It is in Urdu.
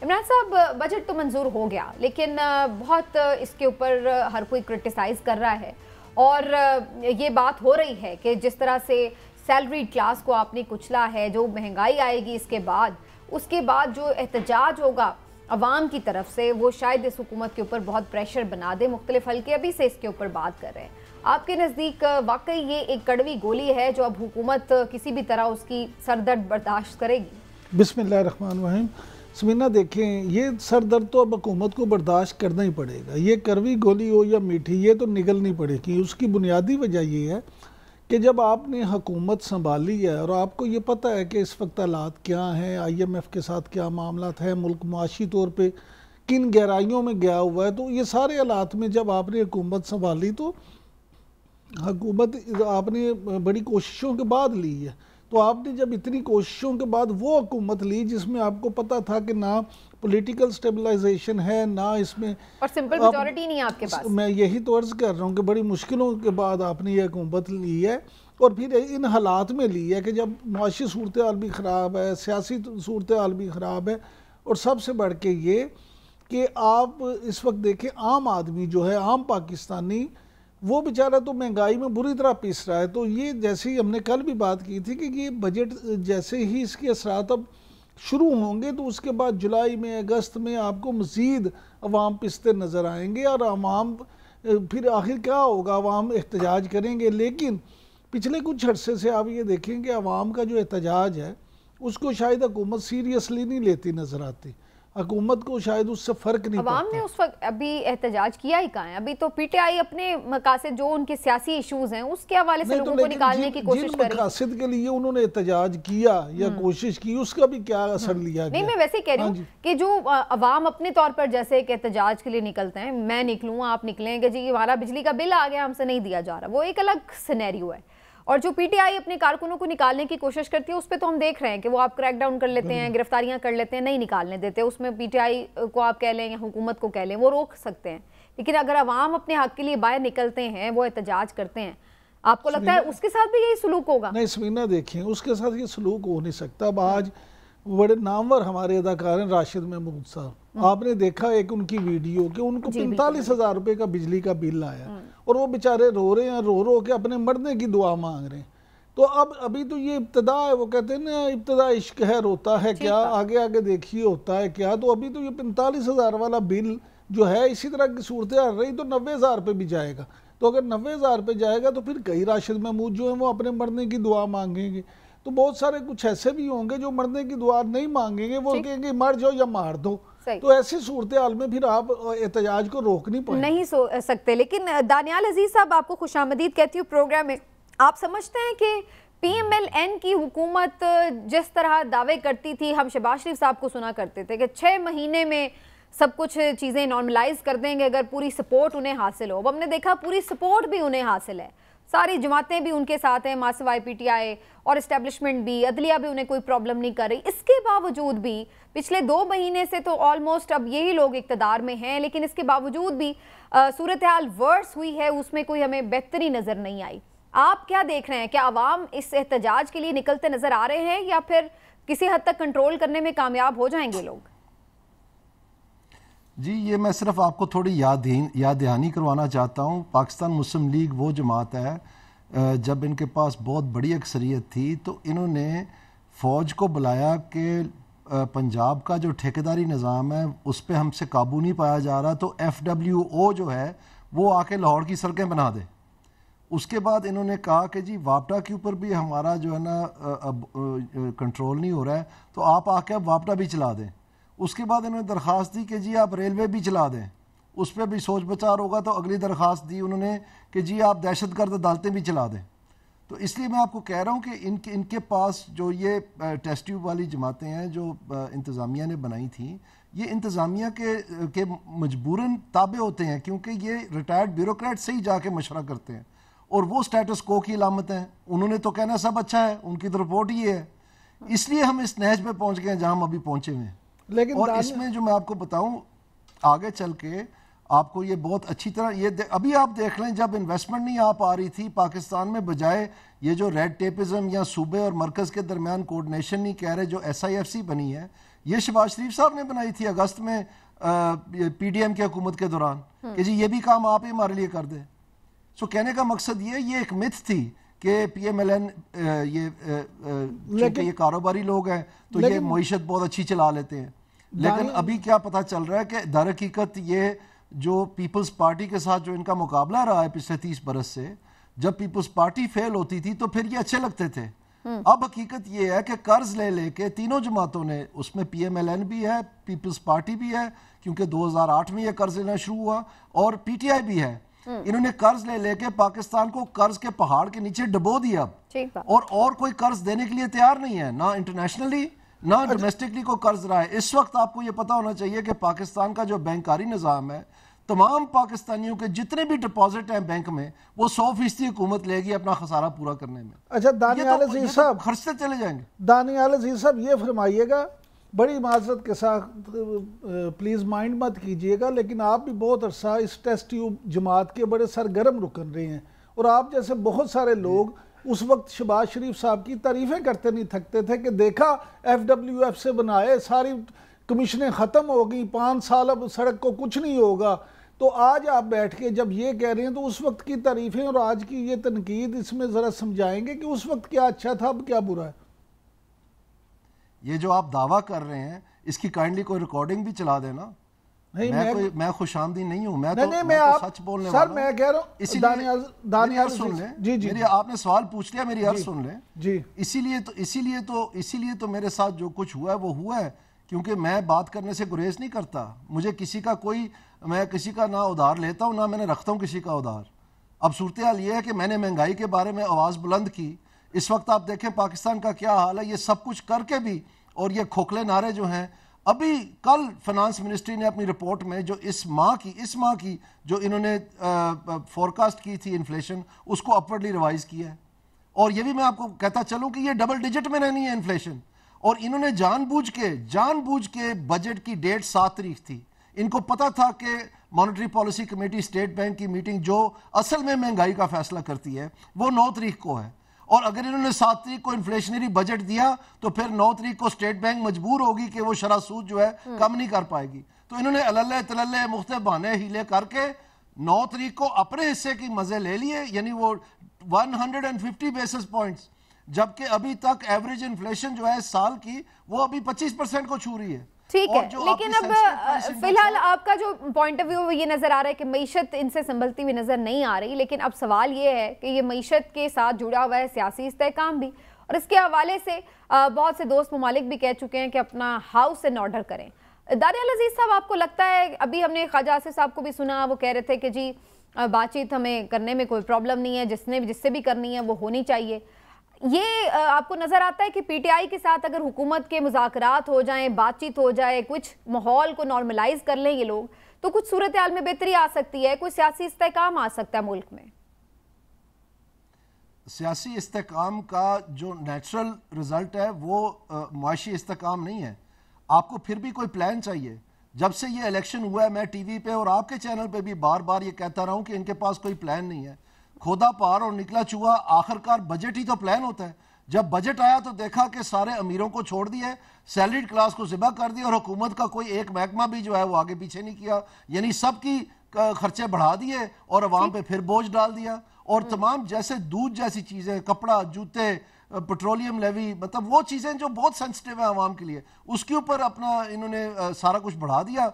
عمران صاحب بجٹ تو منظور ہو گیا لیکن بہت اس کے اوپر ہر کوئی کرٹیسائز کر رہا ہے اور یہ بات ہو رہی ہے کہ جس طرح سے سیلریڈ کلاس کو آپ نے کچلا ہے، جو مہنگائی آئے گی اس کے بعد جو احتجاج ہوگا عوام کی طرف سے وہ شاید اس حکومت کے اوپر بہت پریشر بنا دے۔ مختلف حلقے ابھی سے اس کے اوپر بات کر رہے ہیں۔ آپ کے نزدیک واقعی یہ ایک کڑوی گولی ہے جو اب حکومت کسی بھی طرح اس کی سردرد برداشت کرے گی؟ بسم اللہ الرحمن الرحیم۔ سمینہ دیکھیں، یہ سر درد تو اب حکومت کو برداشت کرنا ہی پڑے گا، یہ کڑوی گولی ہو یا میٹھی، یہ تو نگلنی پڑے گی۔ اس کی بنیادی وجہ یہ ہے کہ جب آپ نے حکومت سنبھالی ہے اور آپ کو یہ پتہ ہے کہ اس وقت حالات کیا ہیں، آئی ایم ایف کے ساتھ کیا معاملات ہیں، ملک معاشی طور پہ کن گہرائیوں میں گیا ہوا ہے، تو یہ سارے حالات میں جب آپ نے حکومت سنبھالی تو حکومت آپ نے بڑی کوششوں کے بعد لی ہے۔ تو آپ نے جب اتنی کوششوں کے بعد وہ حکومت لی جس میں آپ کو پتا تھا کہ نہ پولیٹیکل سٹیبلائزیشن ہے، نہ اس میں اور سمپل میجورٹی نہیں آپ کے پاس، میں یہی تو عرض کر رہا ہوں کہ بڑی مشکلوں کے بعد آپ نے یہ حکومت لی ہے اور پھر ان حالات میں لی ہے کہ جب معاشی صورتحال بھی خراب ہے، سیاسی صورتحال بھی خراب ہے، اور سب سے بڑھ کے یہ کہ آپ اس وقت دیکھیں عام آدمی جو ہے، عام پاکستانی، وہ بیچارہ تو مہنگائی میں بری طرح پیس رہا ہے۔ تو یہ جیسے ہی ہم نے کل بھی بات کی تھی کہ یہ بجٹ جیسے ہی اس کے اثرات اب شروع ہوں گے تو اس کے بعد جولائی میں، اگست میں آپ کو مزید عوام پستے نظر آئیں گے، اور عوام پھر آخر کیا ہوگا، عوام احتجاج کریں گے۔ لیکن پچھلے کچھ عرصے سے آپ یہ دیکھیں کہ عوام کا جو احتجاج ہے اس کو شاید حکومت سیریسلی نہیں لیتی نظر آتی، حکومت کو شاید اس سے فرق نہیں پڑتا۔ عوام نے اس وقت ابھی احتجاج کیا ہی کہاں ہے؟ ابھی تو پی ٹی آئی اپنے مقاصد جو ان کے سیاسی ایشوز ہیں اس کے حوالے سے لوگوں کو نکالنے کی کوشش کر رہی ہے۔ جن مقاصد کے لیے انہوں نے احتجاج کیا یا کوشش کی، اس کا بھی کیا اثر لیا گیا؟ نہیں، میں ویسے کہہ رہی ہوں کہ جو عوام اپنے طور پر جیسے ایک احتجاج کے لیے نکلتے ہیں، میں نکلوں، آپ نکلیں کہ جی ہمارا بجلی کا بل آ گیا، ہم سے نہیں دیا جا رہا، وہ ایک الگ سینیریو ہے۔ اور جو پی ٹی آئی اپنے کارکنوں کو نکالنے کی کوشش کرتی ہے اس پہ تو ہم دیکھ رہے ہیں کہ وہ آپ کریک ڈاؤن کر لیتے ہیں، گرفتاریاں کر لیتے ہیں، نہیں نکالنے دیتے۔ اس میں پی ٹی آئی کو آپ کہہ لیں یا حکومت کو کہہ لیں، وہ روک سکتے ہیں، لیکن اگر عوام اپنے حق کے لیے باہر نکلتے ہیں، وہ احتجاج کرتے ہیں، آپ کو لگتا ہے اس کے ساتھ بھی یہی سلوک ہوگا؟ نہیں سمینہ دیکھیں، اس کے ساتھ یہ سلوک ہو نہیں سکتا۔ اب آج بڑے نامور ہمارے اداکار ہیں راشد محمود صاحب، آپ نے دیکھا ایک ان کی ویڈیو کہ ان کو 45,000 روپے کا بجلی کا بل آیا اور وہ بیچارے رو رہے ہیں، رو کے اپنے مرنے کی دعا مانگ رہے ہیں۔ تو ابھی تو یہ ابتدا ہے، وہ کہتے ہیں نا ابتدا عشق ہے، روتا ہے کیا، آگے دیکھیے ہوتا ہے کیا۔ تو ابھی تو یہ 45,000 والا بل جو ہے اسی طرح کی صورتحال رہی تو 90,000 پہ بھی جائے گا۔ تو اگر 90,000 پہ جائے گا تو پھر کئی راشد محمود جو ہیں وہ اپنے مرنے کی دعا مانگیں گے، تو بہت سارے کچھ ایسے بھی ہوں گے جو مرنے کی دعا نہیں مانگیں گے، وہ کہیں گے مر جاؤ یا مار دو۔ تو ایسی صورتحال میں پھر آپ احتجاج کو روک نہیں پائیں، نہیں سکتے۔ لیکن دانیال عزیز صاحب، آپ کو خوش آمدید کہتی ہوں پروگرام میں۔ آپ سمجھتے ہیں کہ پی ایم ایل این کی حکومت جس طرح دعوے کرتی تھی، ہم شہباز شریف صاحب کو سنا کرتے تھے کہ 6 مہینے میں سب کچھ چیزیں نارملائز کر دیں گے اگر پوری سپورٹ انہیں حاصل ہو، اب ہم نے دیکھا پوری سپورٹ بھی انہیں حاصل ہے، ساری جماعتیں بھی ان کے ساتھ ہیں، ماسوائے پی ٹی آئی اور اسٹیبلشمنٹ بھی، عدلیہ بھی انہیں کوئی پرابلم نہیں کر رہی، اس کے باوجود بھی پچھلے 2 مہینے سے تو آلموسٹ اب یہی لوگ اقتدار میں ہیں، لیکن اس کے باوجود بھی صورتحال ورس ہوئی ہے، اس میں کوئی ہمیں بہتری نظر نہیں آئی۔ آپ کیا دیکھ رہے ہیں؟ کیا عوام اس احتجاج کے لیے نکلتے نظر آ رہے ہیں یا پھر کسی حد تک کنٹرول کرنے میں کامیاب ہو جائیں گے لوگ؟ جی یہ میں صرف آپ کو تھوڑی یاد دہانی کروانا چاہتا ہوں۔ پاکستان مسلم لیگ وہ جماعت ہے، جب ان کے پاس بہت بڑی اکثریت تھی تو انہوں نے فوج کو بلایا کہ پنجاب کا جو ٹھیکیداری نظام ہے اس پہ ہم سے قابو نہیں پایا جا رہا، تو FWO جو ہے وہ آ کے لاہور کی سڑکیں بنا دے۔ اس کے بعد انہوں نے کہا کہ جی واپٹا کے اوپر بھی ہمارا جو ہے نا اب کنٹرول نہیں ہو رہا ہے، تو آپ آ کے اب واپٹا بھی چلا دیں۔ اس کے بعد انہوں نے درخواست دی کہ جی آپ ریلوے بھی چلا دیں، اس پہ بھی سوچ بچار ہوگا، تو اگلی درخواست دی انہوں نے کہ جی آپ دہشت گرد عدالتیں بھی چلا دیں۔ تو اس لیے میں آپ کو کہہ رہا ہوں کہ ان کے پاس جو یہ ٹیسٹ ٹیوب والی جماعتیں ہیں جو انتظامیہ نے بنائی تھیں، یہ انتظامیہ کے مجبوراً تابع ہوتے ہیں، کیونکہ یہ ریٹائرڈ بیوروکریٹ سے ہی جا کے مشورہ کرتے ہیں، اور وہ سٹیٹس کو کی علامت ہیں، انہوں نے تو کہنا سب اچھا ہے، ان کی تو رپورٹ یہ ہے، اس لیے ہم اس نہج پہ پہنچ گئے ہیں جہاں ہم ابھی پہنچے ہوئے ہیں۔ لیکن اور اس میں جو میں آپ کو بتاؤں آگے چل کے آپ کو یہ بہت اچھی طرح ابھی آپ دیکھ لیں، جب انویسٹمنٹ نہیں آپ آ رہی تھی پاکستان میں، بجائے یہ جو ریڈ ٹیپزم یا صوبے اور مرکز کے درمیان کوارڈینیشن نہیں کہہ رہے، جو SIFC بنی ہے، یہ شہباز شریف صاحب نے بنائی تھی اگست میں پی ڈی ایم کی حکومت کے دوران کہ جی یہ بھی کام آپ ہی ہمارے لیے کر دیں. سو کہنے کا مقصد یہ ایک متھ تھی کہ پی ایم ایل این چونکہ یہ کاروباری لوگ ہیں تو یہ معیشت بہت اچھی چلا لیتے ہیں. لیکن ابھی کیا پتہ چل رہا ہے کہ در حقیقت یہ جو پیپلز پارٹی کے ساتھ جو ان کا مقابلہ رہا ہے پچھلے 30 برس سے، جب پیپلز پارٹی فیل ہوتی تھی تو پھر یہ اچھے لگتے تھے. اب حقیقت یہ ہے کہ قرض لے کے تینوں جماعتوں نے، اس میں پی ایم ایل این بھی ہے، پیپلز پارٹی بھی ہے کیونکہ 2008 میں یہ قرض لینا شروع ہوا، اور پی ٹی آئی بھی ہے. انہوں نے قرض لے کے پاکستان کو قرض کے پہاڑ کے نیچے ڈبو دیا، اور کوئی قرض دینے کے لیے تیار نہیں ہے، نہ انٹرنیشنلی نہ ڈومیسٹکلی کو قرض رہا ہے. اس وقت آپ کو یہ پتا ہونا چاہیے کہ پاکستان کا جو بینکاری نظام ہے، تمام پاکستانیوں کے جتنے بھی ڈپازٹ ہیں بینک میں، وہ 100% حکومت لے گی اپنا خسارہ پورا کرنے میں. اچھا دانیال عزیز صاحب، خرچتے چلے جائیں گے. دانیال عزیز صاحب یہ فرمائیے گا، بڑی معذرت کے ساتھ پلیز مائنڈ مت کیجئے گا، لیکن آپ بھی بہت عرصہ اس ٹیسٹ ٹیوب جماعت کے بڑے سرگرم رکن رہے ہیں، اور آپ جیسے بہت سارے لوگ اس وقت شہباز شریف صاحب کی تعریفیں کرتے نہیں تھکتے تھے کہ دیکھا ایف ڈبلیو ایف سے بنائے، ساری کمیشنیں ختم ہو گئی، 5 سال اب سڑک کو کچھ نہیں ہوگا. تو آج آپ بیٹھ کے جب یہ کہہ رہے ہیں تو اس وقت کی تعریفیں اور آج کی یہ تنقید، اس میں ذرا سمجھائیں گے کہ اس وقت کیا اچھا تھا، اب کیا برا ہے؟ یہ جو آپ دعویٰ کر رہے ہیں اس کی کائنڈلی کوئی ریکارڈنگ بھی چلا دینا. میں خوش آمدید نہیں ہوں، میں تو سچ بولنے والا ہوں. سر میں کہہ رہا ہوں، اسی لیے دانیال سن لیں، آپ نے سوال پوچھ لیا، میری عرض سن لیں. جی اسی لیے تو میرے ساتھ جو کچھ ہوا ہے وہ ہوا ہے، کیونکہ میں بات کرنے سے گریز نہیں کرتا. مجھے میں کسی کا نہ ادھار لیتا ہوں، نہ میں نے رکھتا ہوں کسی کا ادھار. اب صورتحال یہ ہے کہ میں نے مہنگائی کے بارے میں آواز بلند کی. اس وقت آپ دیکھیں پاکستان کا کیا حال ہے، یہ سب کچھ کر کے بھی، اور یہ کھوکھلے نعرے جو ہیں. ابھی کل فنانس منسٹری نے اپنی رپورٹ میں جو اس ماہ کی جو انہوں نے فورکاسٹ کی تھی انفلیشن، اس کو اپورڈلی ریوائز کیا ہے. اور یہ بھی میں آپ کو کہتا چلوں کہ یہ ڈبل ڈیجٹ میں رہنی ہے انفلیشن. اور انہوں نے جان بوجھ کے بجٹ کی ڈیٹ 7 تاریخ تھی. ان کو پتا تھا کہ monetary policy committee state bank کی میٹنگ جو اصل میں مہنگائی کا فیصلہ کرتی ہے وہ 9 تاریخ کو ہے، اور اگر انہوں نے 7 تاریخ کو انفلیشنری بجٹ دیا تو پھر 9 تاریخ کو اسٹیٹ بینک مجبور ہوگی کہ وہ شرح سود جو ہے کم نہیں کر پائے گی. تو انہوں نے اللہ تللہ مختلف بہانے ہیلے کر کے 9 تاریخ کو اپنے حصے کی مزے لے لیے، یعنی وہ 150 بیسس پوائنٹس، جبکہ ابھی تک ایوریج انفلیشن جو ہے سال کی وہ ابھی 25% کو چھو رہی ہے. ٹھیک ہے، لیکن اب فی الحال آپ کا جو پوائنٹ آف ویو یہ نظر آ رہا ہے کہ معیشت ان سے سنبھلتی ہوئی نظر نہیں آ رہی، لیکن اب سوال یہ ہے کہ یہ معیشت کے ساتھ جڑا ہوا ہے سیاسی استحکام بھی، اور اس کے حوالے سے بہت سے دوست ممالک بھی کہہ چکے ہیں کہ اپنا ہاؤس ان آرڈر کریں. دانیال عزیز صاحب، آپ کو لگتا ہے، ابھی ہم نے خواجہ آصف صاحب کو بھی سنا، وہ کہہ رہے تھے کہ جی بات چیت ہمیں کرنے میں کوئی پرابلم نہیں ہے، جس سے بھی کرنی ہے وہ ہونی چاہیے. یہ آپ کو نظر آتا ہے کہ پی ٹی آئی کے ساتھ اگر حکومت کے مذاکرات ہو جائیں، بات چیت ہو جائے، کچھ ماحول کو نارملائز کر لیں یہ لوگ، تو کچھ صورتحال میں بہتری آ سکتی ہے، کوئی سیاسی استحکام آ سکتا ہے ملک میں؟ سیاسی استحکام کا جو نیچرل رزلٹ ہے وہ معاشی استحکام نہیں ہے. آپ کو پھر بھی کوئی پلان چاہیے. جب سے یہ الیکشن ہوا ہے میں ٹی وی پہ اور آپ کے چینل پہ بھی بار بار یہ کہتا رہا ہوں کہ ان کے پاس کوئی پلان نہیں ہے. کھودا پار اور نکلا چوہا، آخرکار بجٹ ہی تو پلان ہوتا ہے. جب بجٹ آیا تو دیکھا کہ سارے امیروں کو چھوڑ دیے، سیلریڈ کلاس کو ذبح کر دیا، اور حکومت کا کوئی ایک محکمہ بھی جو ہے وہ آگے پیچھے نہیں کیا، یعنی سب کی خرچے بڑھا دیے اور عوام پہ پھر بوجھ ڈال دیا. اور تمام جیسے دودھ جیسی چیزیں، کپڑا، جوتے، پیٹرولیم لیوی، مطلب وہ چیزیں جو بہت سینسٹیو ہیں عوام کے لیے، اس کے اوپر اپنا انہوں نے سارا کچھ بڑھا دیا.